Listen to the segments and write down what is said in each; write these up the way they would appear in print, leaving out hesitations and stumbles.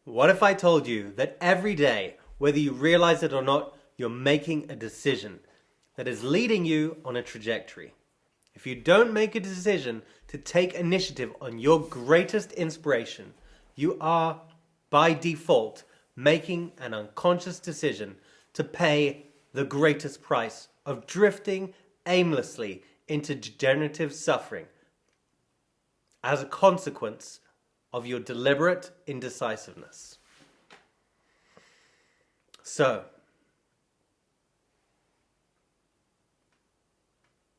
What if I told you that every day, whether you realize it or not, you're making a decision that is leading you on a trajectory? If you don't make a decision to take initiative on your greatest inspiration, you are, by default, making an unconscious decision to pay the greatest price of drifting aimlessly into degenerative suffering as a consequence of your deliberate indecisiveness. So,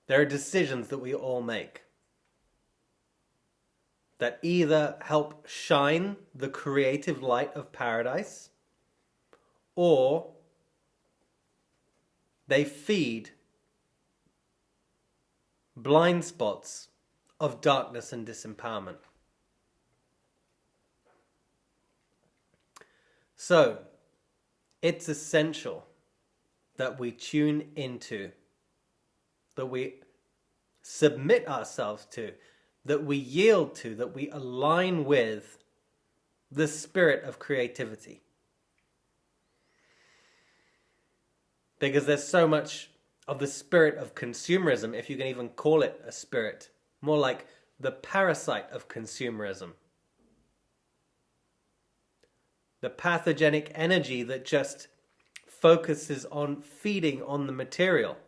there are decisions that we all make that either help shine the creative light of paradise, or they feed blind spots of darkness and disempowerment. So, it's essential that we tune into, that we submit ourselves to, that we yield to, that we align with the spirit of creativity. Because there's so much of the spirit of consumerism, if you can even call it a spirit, more like the parasite of consumerism. The pathogenic energy that just focuses on feeding on the material,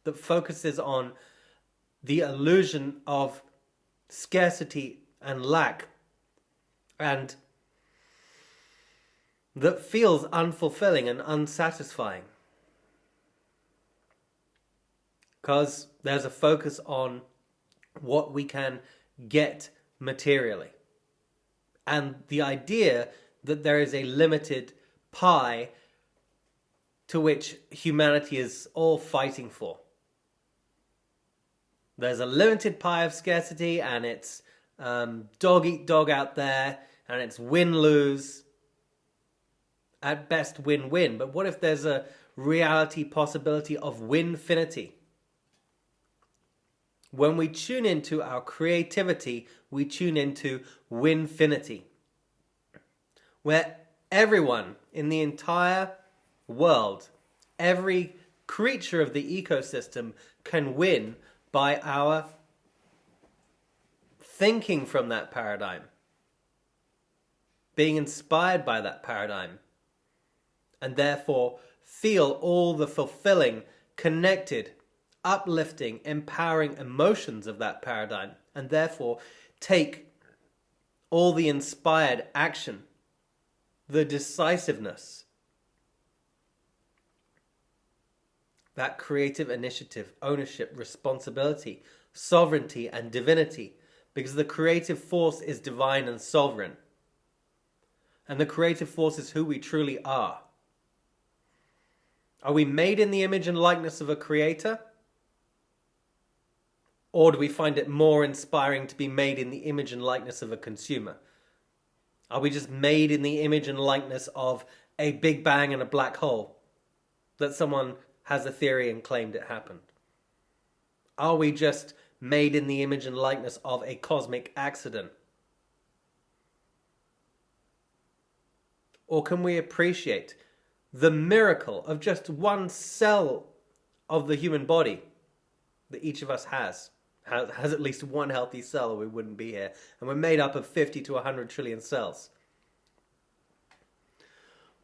that focuses on the illusion of scarcity and lack, and that feels unfulfilling and unsatisfying. Because there's a focus on what we can get materially. And the idea that there is a limited pie to which humanity is all fighting for. There's a limited pie of scarcity, and it's dog eat dog out there, and it's win-lose. At best, win-win. But what if there's a reality possibility of winfinity? When we tune into our creativity, we tune into winfinity, where everyone in the entire world, every creature of the ecosystem can win by our thinking from that paradigm, being inspired by that paradigm, and therefore feel all the fulfilling, connected, uplifting, empowering emotions of that paradigm, and therefore take all the inspired action, the decisiveness, that creative initiative, ownership, responsibility, sovereignty, and divinity, because the creative force is divine and sovereign. And the creative force is who we truly are. Are we made in the image and likeness of a creator? Or do we find it more inspiring to be made in the image and likeness of a consumer? Are we just made in the image and likeness of a big bang and a black hole that someone has a theory and claimed it happened? Are we just made in the image and likeness of a cosmic accident? Or can we appreciate the miracle of just one cell of the human body that each of us has at least one healthy cell, or we wouldn't be here. And we're made up of 50 to 100 trillion cells.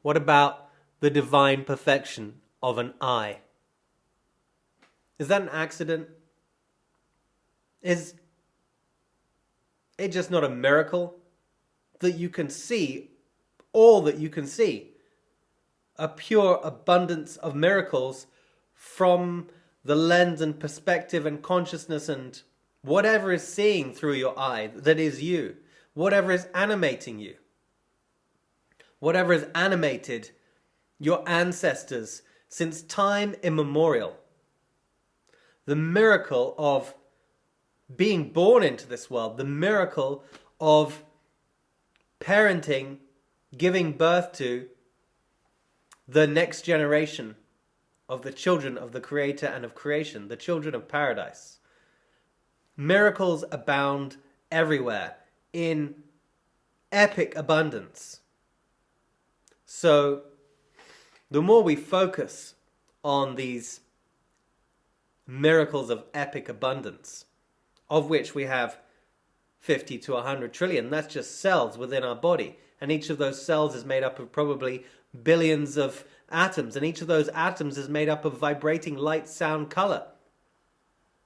What about the divine perfection of an eye? Is that an accident? Is it just not a miracle that you can see all that you can see? A pure abundance of miracles from the lens and perspective and consciousness and whatever is seeing through your eye that is you. Whatever is animating you. Whatever has animated your ancestors since time immemorial. The miracle of being born into this world. The miracle of parenting, giving birth to the next generation of the children of the Creator and of creation, the children of paradise. Miracles abound everywhere in epic abundance. So the more we focus on these miracles of epic abundance, of which we have 50 to 100 trillion, that's just cells within our body. And each of those cells is made up of probably billions of atoms. And each of those atoms is made up of vibrating light, sound, color.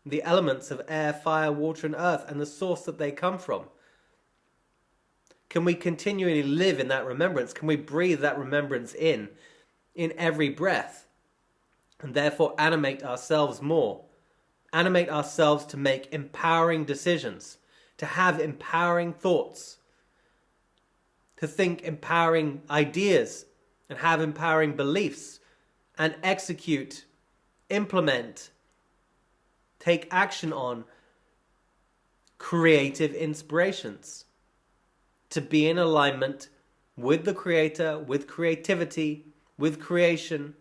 The elements of air, fire, water, and earth, and the source that they come from. Can we continually live in that remembrance? Can we breathe that remembrance in every breath? And therefore animate ourselves more. Animate ourselves to make empowering decisions, to have empowering thoughts, to think empowering ideas, and have empowering beliefs, and execute, implement, take action on creative inspirations, to be in alignment with the Creator, with creativity, with creation,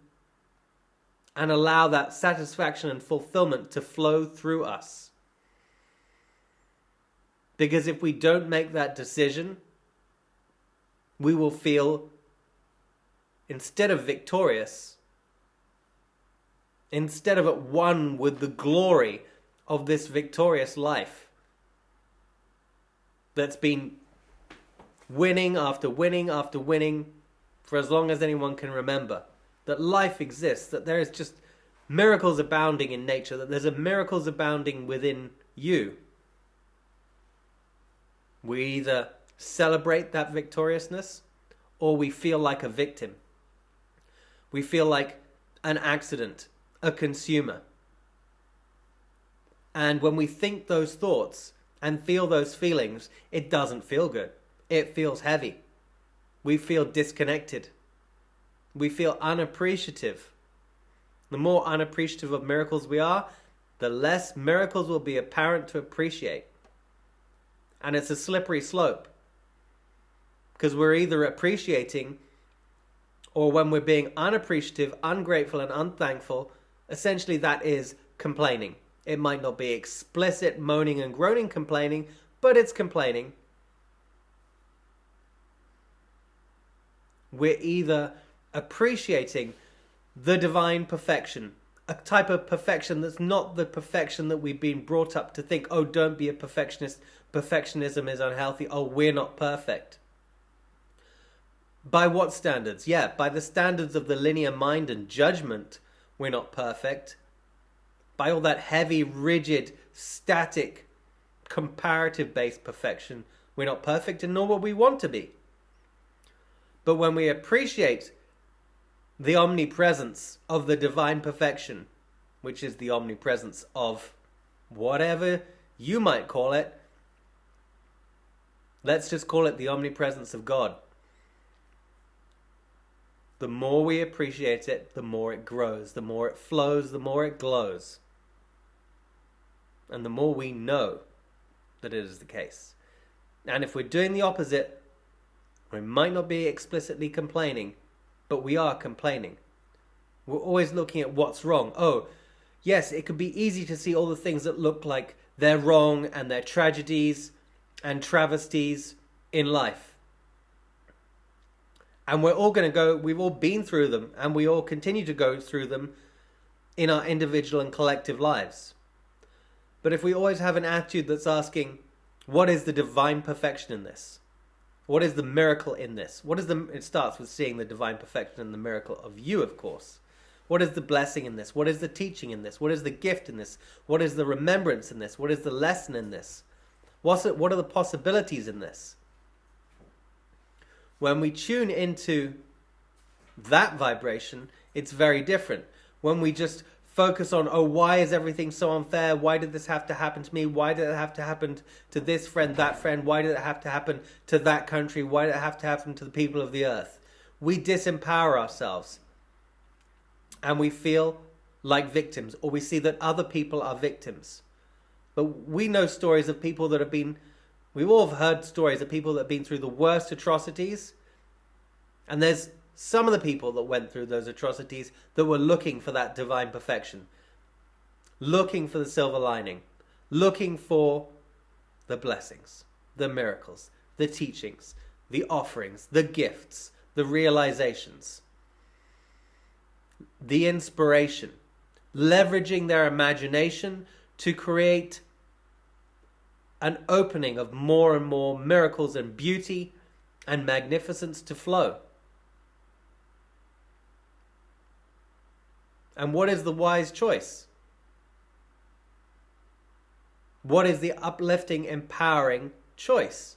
and allow that satisfaction and fulfillment to flow through us. Because if we don't make that decision, we will feel, instead of victorious, instead of at one with the glory of this victorious life that's been winning after winning after winning for as long as anyone can remember, that life exists, that there is just miracles abounding in nature, that there's miracles abounding within you. We either celebrate that victoriousness or we feel like a victim. We feel like an accident, a consumer. And when we think those thoughts and feel those feelings, it doesn't feel good. It feels heavy. We feel disconnected. We feel unappreciative. The more unappreciative of miracles we are, the less miracles will be apparent to appreciate. And it's a slippery slope. Because we're either appreciating, or when we're being unappreciative, ungrateful, and unthankful, essentially that is complaining. It might not be explicit moaning and groaning complaining, but it's complaining. We're either appreciating the divine perfection, a type of perfection that's not the perfection that we've been brought up to think, oh, don't be a perfectionist, perfectionism is unhealthy, oh, we're not perfect. By what standards? Yeah, by the standards of the linear mind and judgment, we're not perfect. By all that heavy, rigid, static, comparative-based perfection, we're not perfect, and nor will we want to be. But when we appreciate the omnipresence of the divine perfection, which is the omnipresence of whatever you might call it, let's just call it the omnipresence of God. The more we appreciate it, the more it grows, the more it flows, the more it glows. And the more we know that it is the case. And if we're doing the opposite, we might not be explicitly complaining, but we are complaining. We're always looking at what's wrong. Oh, yes, it could be easy to see all the things that look like they're wrong and they're tragedies and travesties in life. And we're all going to go, we've all been through them, and we all continue to go through them in our individual and collective lives. But if we always have an attitude that's asking, what is the divine perfection in this? What is the miracle in this? It starts with seeing the divine perfection and the miracle of you, of course. What is the blessing in this? What is the teaching in this? What is the gift in this? What is the remembrance in this? What is the lesson in this? What are the possibilities in this? When we tune into that vibration, it's very different. When we just focus on, oh, why is everything so unfair? Why did this have to happen to me? Why did it have to happen to this friend, that friend? Why did it have to happen to that country? Why did it have to happen to the people of the earth? We disempower ourselves. And we feel like victims, or we see that other people are victims. But we know stories of people that have been, we've all heard stories of people that have been through the worst atrocities. And there's some of the people that went through those atrocities that were looking for that divine perfection, looking for the silver lining, looking for the blessings, the miracles, the teachings, the offerings, the gifts, the realizations, the inspiration, leveraging their imagination to create an opening of more and more miracles and beauty and magnificence to flow. And what is the wise choice? What is the uplifting, empowering choice?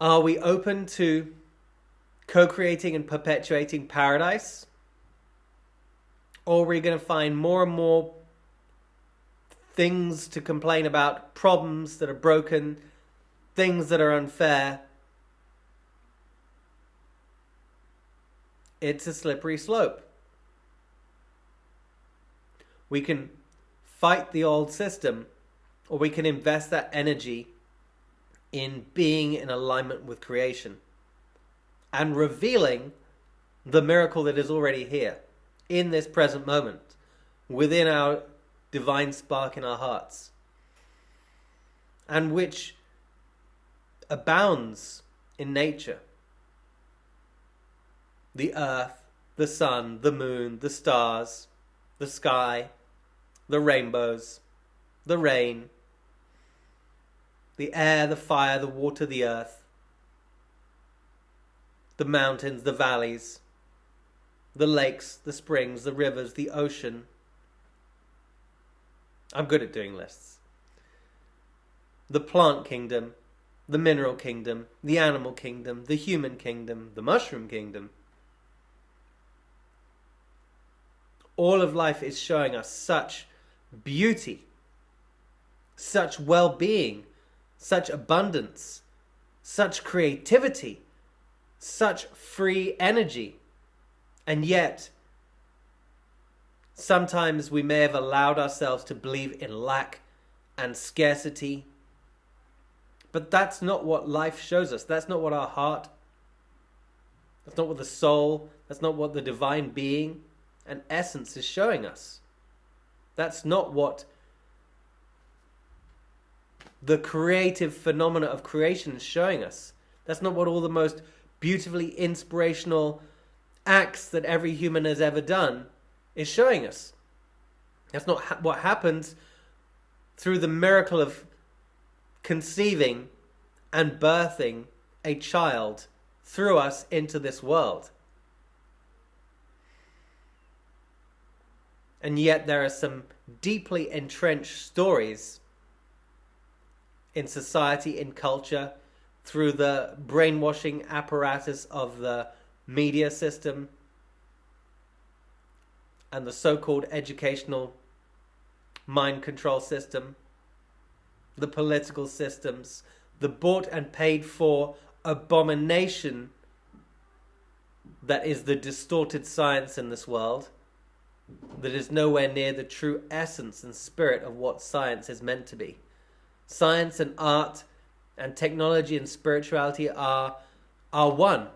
Are we open to co-creating and perpetuating paradise? Or are we going to find more and more things to complain about, problems that are broken, things that are unfair? It's a slippery slope. We can fight the old system, or we can invest that energy in being in alignment with creation and revealing the miracle that is already here in this present moment within our divine spark in our hearts, and which abounds in nature. The earth, the sun, the moon, the stars, the sky, the rainbows, the rain, the air, the fire, the water, the earth, the mountains, the valleys, the lakes, the springs, the rivers, the ocean. I'm good at doing lists. The plant kingdom, the mineral kingdom, the animal kingdom, the human kingdom, the mushroom kingdom. All of life is showing us such beauty, such well-being, such abundance, such creativity, such free energy. And yet, sometimes we may have allowed ourselves to believe in lack and scarcity. But that's not what life shows us. That's not what our heart, that's not what the soul, that's not what the divine being and essence is showing us. That's not what the creative phenomena of creation is showing us. That's not what all the most beautifully inspirational acts that every human has ever done is showing us. That's not what happens through the miracle of conceiving and birthing a child through us into this world. And yet there are some deeply entrenched stories in society, in culture, through the brainwashing apparatus of the media system and the so-called educational mind control system, the political systems, the bought and paid for abomination that is the distorted science in this world, that is nowhere near the true essence and spirit of what science is meant to be. Science and art and technology and spirituality are one,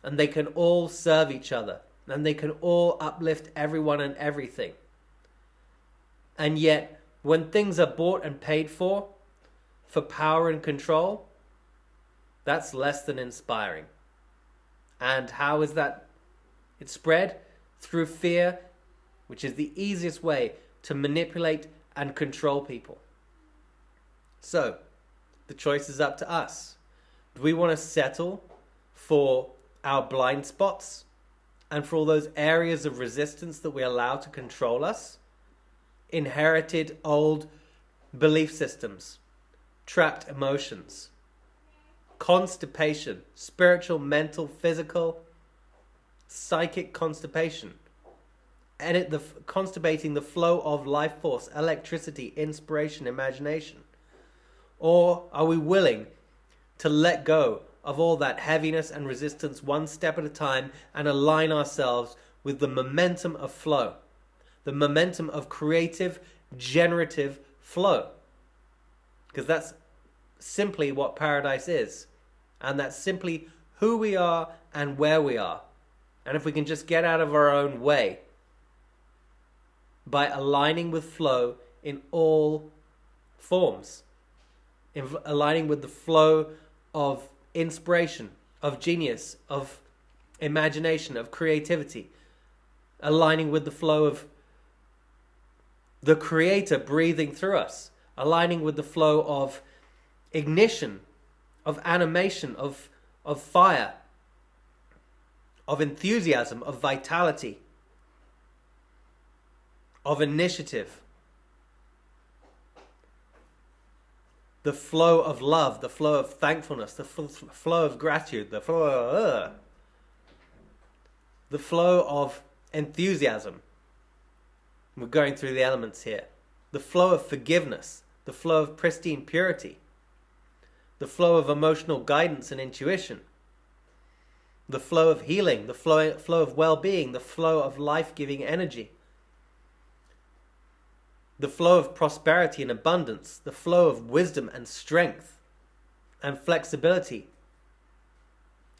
and they can all serve each other, and they can all uplift everyone and everything. And yet, when things are bought and paid for power and control, that's less than inspiring. And how is that? It's spread through fear, which is the easiest way to manipulate and control people. So, the choice is up to us. Do we want to settle for our blind spots and for all those areas of resistance that we allow to control us? Inherited old belief systems, trapped emotions, constipation, spiritual, mental, physical, psychic constipation, and constipating the flow of life force, electricity, inspiration, imagination. Or are we willing to let go of all that heaviness and resistance one step at a time and align ourselves with the momentum of flow, the momentum of creative, generative flow? Because that's simply what paradise is. And that's simply who we are and where we are. And if we can just get out of our own way by aligning with flow in all forms, in aligning with the flow of inspiration, of genius, of imagination, of creativity, aligning with the flow of the Creator breathing through us, aligning with the flow of ignition, of animation, of fire, of enthusiasm, of vitality, of initiative, the flow of love, the flow of thankfulness, the flow of gratitude, the flow of enthusiasm. We're going through the elements here. The flow of forgiveness, the flow of pristine purity, the flow of emotional guidance and intuition, the flow of healing, the flow of well-being, the flow of life-giving energy, the flow of prosperity and abundance, the flow of wisdom and strength and flexibility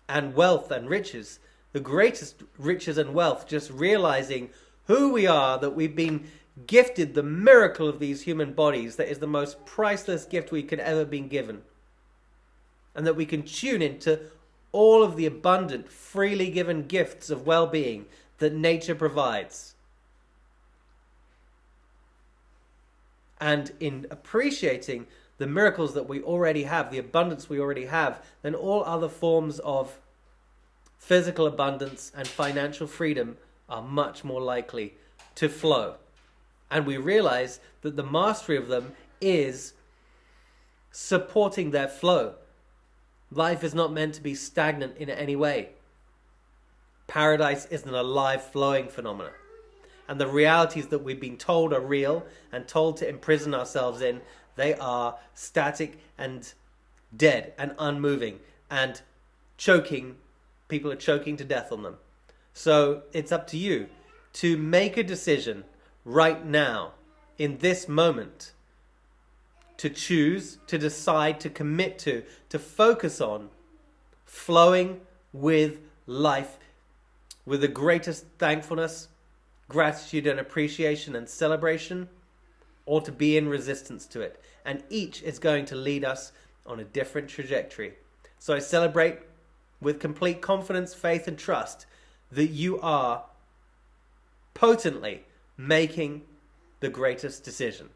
and wealth and riches, the greatest riches and wealth, just realizing who we are, that we've been gifted the miracle of these human bodies, that is the most priceless gift we could ever been given, and that we can tune into all of the abundant, freely given gifts of well-being that nature provides. And in appreciating the miracles that we already have, the abundance we already have, then all other forms of physical abundance and financial freedom are much more likely to flow. And we realize that the mastery of them is supporting their flow. Life is not meant to be stagnant in any way. Paradise is an alive, flowing phenomenon. And the realities that we've been told are real and told to imprison ourselves in, they are static and dead and unmoving and choking. People are choking to death on them. So it's up to you to make a decision right now, in this moment, to choose, to decide, to commit to focus on flowing with life with the greatest thankfulness, gratitude and appreciation and celebration, or to be in resistance to it. And each is going to lead us on a different trajectory. So I celebrate with complete confidence, faith and trust that you are potently making the greatest decision.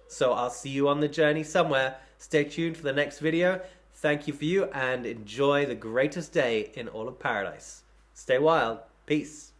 So I'll see you on the journey somewhere. Stay tuned for the next video. Thank you for you and enjoy the greatest day in all of paradise. Stay wild. Peace.